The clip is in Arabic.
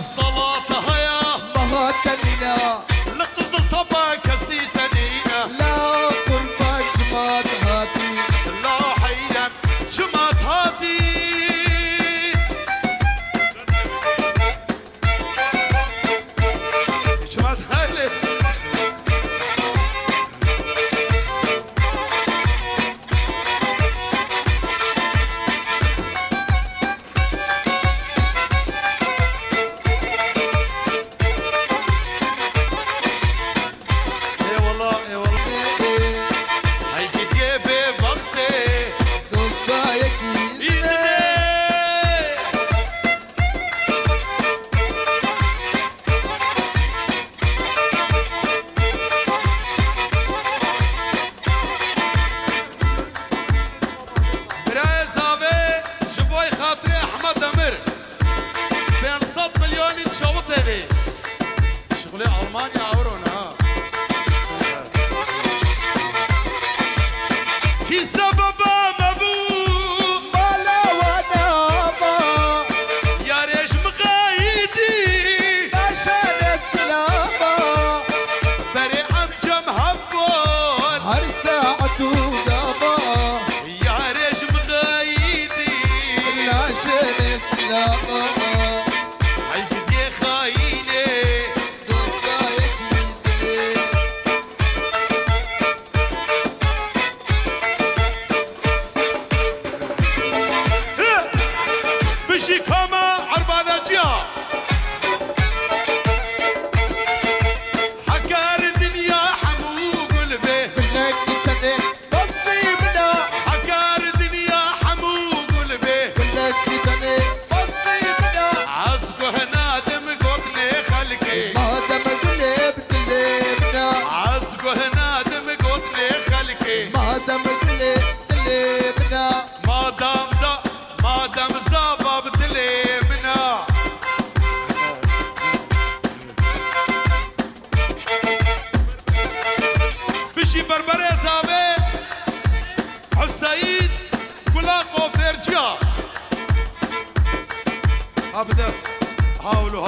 صلاتها يا بهاتنينا لقزل طبا كسيتنينا لا قربان جماد هاتي لا حيلا جماد هاتي جماد هاتي شغلي ألمانيا أورونا كي سببا مبو مالا ونابا يا ريش مغايدي عشان السلامة بري أمجم هبون هر ساعة ودابا يا ريش مغايدي عشان السلامة بربري زابي حسين كلاقو فيرجيا أبدا هاولو